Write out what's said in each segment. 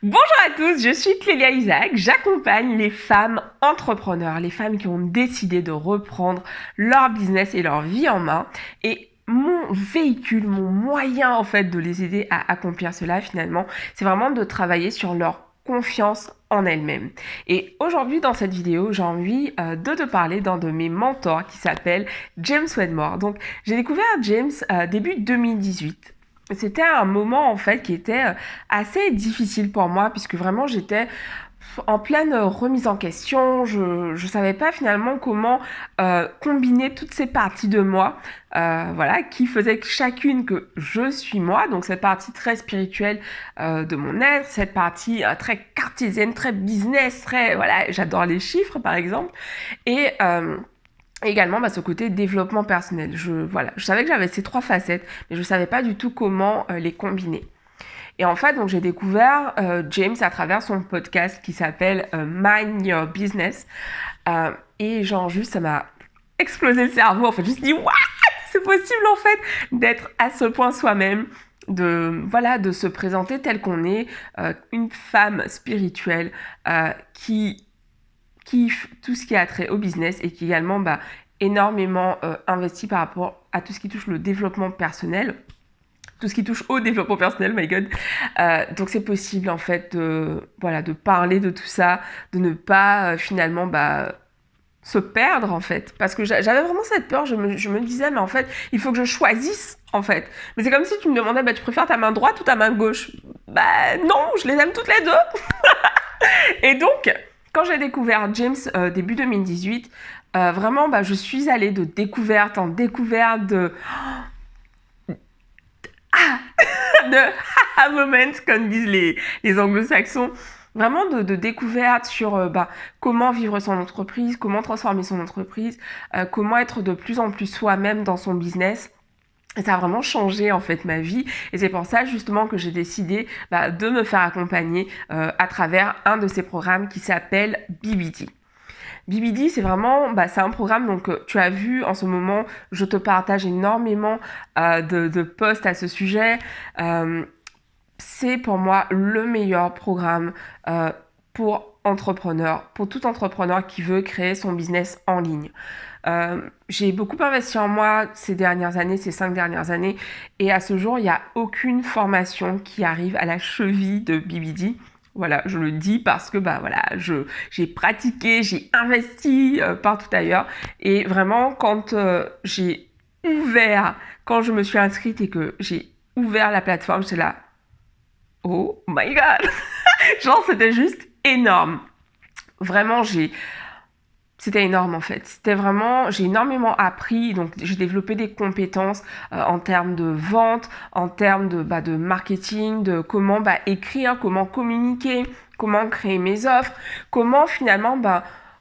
Bonjour à tous, je suis Clélia Isaac, j'accompagne les femmes entrepreneurs, les femmes qui ont décidé de reprendre leur business et leur vie en main. Et mon véhicule, mon moyen en fait de les aider à accomplir cela finalement, c'est vraiment de travailler sur leur confiance en elles-mêmes. Et aujourd'hui dans cette vidéo, j'ai envie de te parler d'un de mes mentors qui s'appelle James Wedmore. Donc j'ai découvert James début 2018. C'était un moment en fait qui était assez difficile pour moi puisque vraiment j'étais en pleine remise en question. Je savais pas finalement comment combiner toutes ces parties de moi, voilà, qui faisaient chacune que je suis moi. Donc cette partie très spirituelle de mon être, cette partie très cartésienne, très business, très voilà, j'adore les chiffres par exemple, et également ce côté développement personnel. Je savais que j'avais ces trois facettes, mais je ne savais pas du tout comment les combiner. Et en fait, donc j'ai découvert James à travers son podcast qui s'appelle Mind Your Business. Et genre juste, ça m'a explosé le cerveau. En fait, je me suis dit, what? C'est possible en fait d'être à ce point soi-même, de se présenter tel qu'on est, une femme spirituelle qui kiffe tout ce qui a trait au business et qui également énormément investi par rapport à tout ce qui touche le développement personnel, tout ce qui touche au développement personnel, my god. Donc c'est possible en fait de parler de tout ça, de ne pas finalement se perdre en fait, parce que j'avais vraiment cette peur. Je me disais mais en fait il faut que je choisisse en fait, mais c'est comme si tu me demandais tu préfères ta main droite ou ta main gauche. Non, je les aime toutes les deux. Et donc quand j'ai découvert James début 2018, vraiment je suis allée de découverte en découverte, de aha moment comme disent les anglo-saxons, vraiment de découverte sur comment vivre son entreprise, comment transformer son entreprise, comment être de plus en plus soi-même dans son business. Et ça a vraiment changé en fait ma vie, et c'est pour ça justement que j'ai décidé de me faire accompagner à travers un de ces programmes qui s'appelle BBD. BBD, c'est vraiment, c'est un programme, donc tu as vu en ce moment, je te partage énormément de posts à ce sujet. C'est pour moi le meilleur programme pour entrepreneur, pour tout entrepreneur qui veut créer son business en ligne. J'ai beaucoup investi en moi ces dernières années, ces 5 dernières années, et à ce jour, il n'y a aucune formation qui arrive à la cheville de BBD. Voilà, je le dis parce que j'ai pratiqué, j'ai investi partout ailleurs, et vraiment quand quand je me suis inscrite et que j'ai ouvert la plateforme, j'étais là, oh my god, genre c'était juste énorme. Vraiment, c'était énorme en fait. C'était vraiment, j'ai énormément appris, donc j'ai développé des compétences en termes de vente, en termes de marketing, de comment écrire, comment communiquer, comment créer mes offres, comment finalement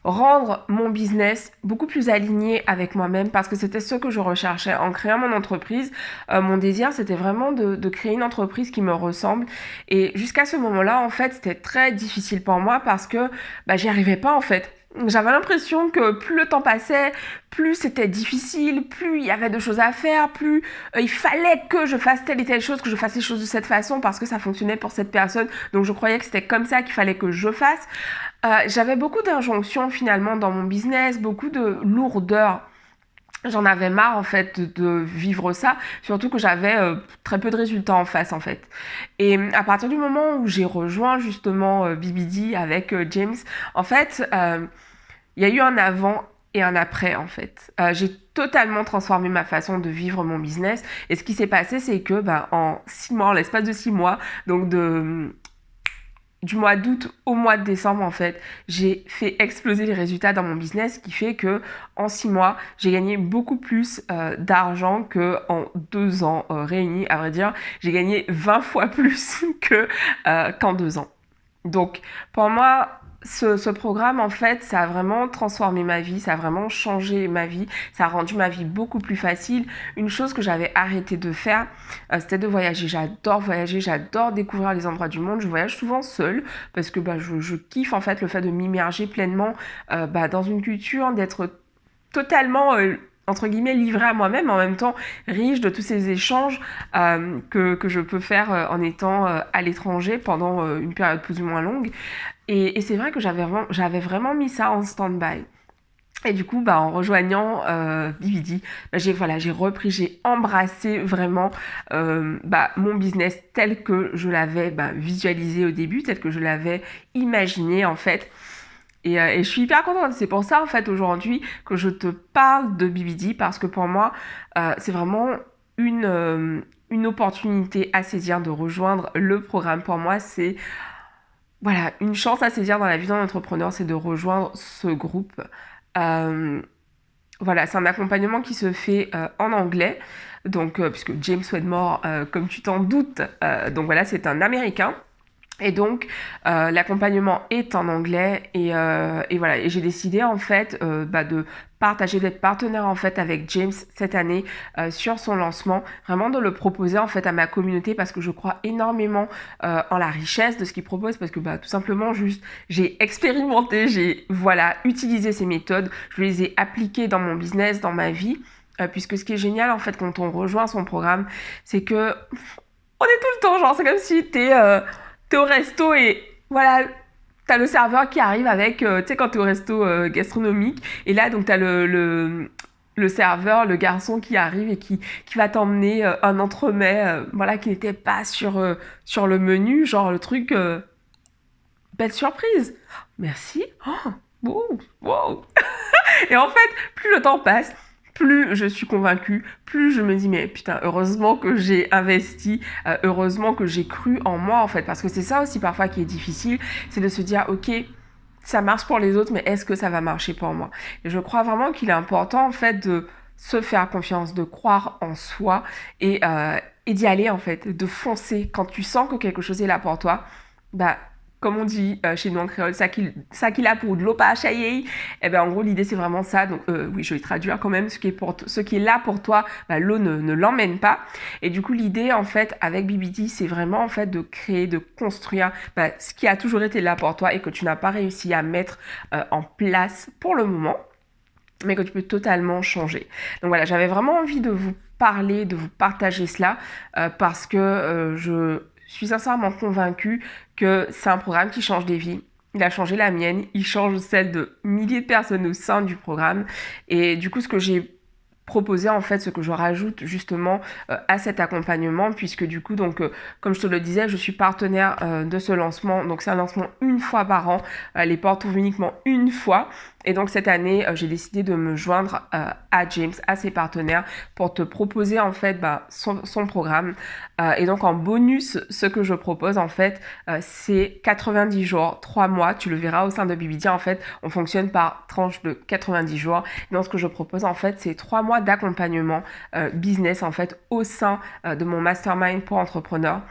rendre mon business beaucoup plus aligné avec moi-même, parce que c'était ce que je recherchais en créant mon entreprise. Mon désir, c'était vraiment de créer une entreprise qui me ressemble. Et jusqu'à ce moment-là, en fait, c'était très difficile pour moi parce que j'y arrivais pas en fait. J'avais l'impression que plus le temps passait, plus c'était difficile, plus il y avait de choses à faire, plus il fallait que je fasse telle et telle chose, que je fasse les choses de cette façon parce que ça fonctionnait pour cette personne. Donc je croyais que c'était comme ça qu'il fallait que je fasse. J'avais beaucoup d'injonctions finalement dans mon business, beaucoup de lourdeur. J'en avais marre en fait de vivre ça, surtout que j'avais très peu de résultats en face en fait. Et à partir du moment où j'ai rejoint justement BBD avec James, en fait, il y a eu un avant et un après en fait. J'ai totalement transformé ma façon de vivre mon business, et ce qui s'est passé, c'est que en 6 mois, en l'espace de 6 mois, donc du mois d'août au mois de décembre, en fait, j'ai fait exploser les résultats dans mon business, ce qui fait que en 6 mois, j'ai gagné beaucoup plus d'argent qu'en 2 ans réunis. À vrai dire, j'ai gagné 20 fois plus qu'en 2 ans. Donc, pour moi, ce programme, en fait, ça a vraiment transformé ma vie, ça a vraiment changé ma vie, ça a rendu ma vie beaucoup plus facile. Une chose que j'avais arrêté de faire, c'était de voyager. J'adore voyager, j'adore découvrir les endroits du monde. Je voyage souvent seule parce que je kiffe, en fait, le fait de m'immerger pleinement dans une culture, d'être totalement entre guillemets livrée à moi-même, en même temps riche de tous ces échanges que je peux faire en étant à l'étranger pendant une période plus ou moins longue. Et c'est vrai que j'avais vraiment mis ça en stand-by. Et du coup, en rejoignant BBD, j'ai repris, j'ai embrassé vraiment mon business tel que je l'avais visualisé au début, tel que je l'avais imaginé en fait. Et je suis hyper contente. C'est pour ça en fait aujourd'hui que je te parle de BBD parce que pour moi, c'est vraiment une opportunité à saisir de rejoindre le programme. Pour moi, c'est voilà, une chance à saisir dans la vie d'un entrepreneur, c'est de rejoindre ce groupe. Euh, voilà, c'est un accompagnement qui se fait en anglais, donc puisque James Wedmore, comme tu t'en doutes, donc voilà, c'est un Américain. Et donc, l'accompagnement est en anglais et voilà. Et j'ai décidé en fait de partager, d'être partenaire en fait avec James cette année sur son lancement, vraiment de le proposer en fait à ma communauté parce que je crois énormément en la richesse de ce qu'il propose parce que tout simplement juste j'ai expérimenté, j'ai utilisé ces méthodes, je les ai appliquées dans mon business, dans ma vie. Puisque ce qui est génial en fait quand on rejoint son programme, c'est que on est tout le temps genre c'est comme si t'es au resto et voilà, t'as le serveur qui arrive avec, tu sais, quand t'es au resto gastronomique, et là, donc t'as le serveur, le garçon qui arrive et qui va t'emmener un entremets, voilà, qui n'était pas sur le menu, genre le truc, belle surprise. Merci. Oh, wow, wow. Et en fait, plus le temps passe, plus je suis convaincue, plus je me dis mais putain, heureusement que j'ai investi, heureusement que j'ai cru en moi en fait, parce que c'est ça aussi parfois qui est difficile, c'est de se dire ok, ça marche pour les autres, mais est-ce que ça va marcher pour moi? Et je crois vraiment qu'il est important en fait de se faire confiance, de croire en soi et d'y aller en fait, de foncer quand tu sens que quelque chose est là pour toi, comme on dit chez nous en créole, ça qu'il a pour de l'eau pas à chailler. Et en gros, l'idée, c'est vraiment ça. Donc, oui, je vais traduire quand même. Ce qui est là pour toi, l'eau ne l'emmène pas. Et du coup, l'idée, en fait, avec BBD, c'est vraiment, en fait, de créer, de construire ce qui a toujours été là pour toi et que tu n'as pas réussi à mettre en place pour le moment, mais que tu peux totalement changer. Donc voilà, j'avais vraiment envie de vous parler, de vous partager cela, parce que je suis sincèrement convaincue que c'est un programme qui change des vies. Il a changé la mienne, il change celle de milliers de personnes au sein du programme. Et du coup, ce que j'ai proposé en fait, ce que je rajoute justement à cet accompagnement, puisque du coup, donc, comme je te le disais, je suis partenaire de ce lancement. Donc c'est un lancement une fois par an. Les portes ouvrent uniquement une fois. Et donc cette année, j'ai décidé de me joindre à James, à ses partenaires, pour te proposer en fait son programme. Et donc en bonus, ce que je propose en fait, c'est 90 jours, 3 mois. Tu le verras au sein de BBD, en fait, on fonctionne par tranche de 90 jours. Et donc ce que je propose en fait, c'est 3 mois d'accompagnement business en fait au sein de mon mastermind pour entrepreneurs.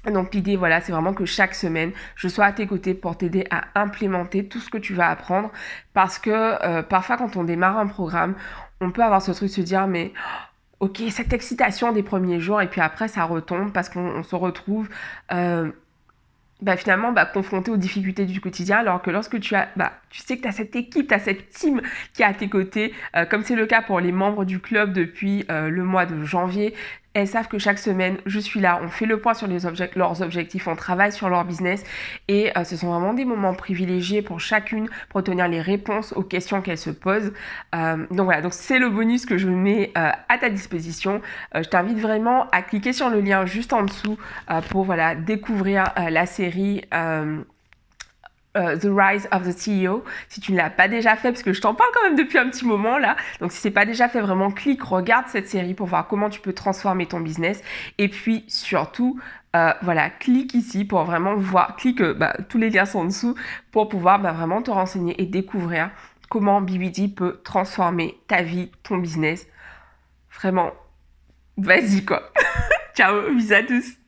Donc l'idée, voilà, c'est vraiment que chaque semaine, je sois à tes côtés pour t'aider à implémenter tout ce que tu vas apprendre. Parce que parfois, quand on démarre un programme, on peut avoir ce truc de se dire, mais ok, cette excitation des premiers jours, et puis après, ça retombe parce qu'on se retrouve finalement confronté aux difficultés du quotidien, alors que lorsque tu sais que tu as cette équipe, tu as cette team qui est à tes côtés, comme c'est le cas pour les membres du club depuis le mois de janvier. Elles savent que chaque semaine, je suis là, on fait le point sur leurs objectifs, on travaille sur leur business et ce sont vraiment des moments privilégiés pour chacune pour obtenir les réponses aux questions qu'elles se posent. Donc voilà, donc c'est le bonus que je mets à ta disposition. Je t'invite vraiment à cliquer sur le lien juste en dessous pour découvrir la série The Rise of the CEO, si tu ne l'as pas déjà fait, parce que je t'en parle quand même depuis un petit moment là, donc si c'est pas déjà fait, vraiment regarde cette série pour voir comment tu peux transformer ton business, et puis surtout, clique ici pour vraiment voir, tous les liens sont en dessous, pour pouvoir vraiment te renseigner et découvrir comment BBD peut transformer ta vie, ton business. Vraiment, vas-y quoi. Ciao, bisous à tous.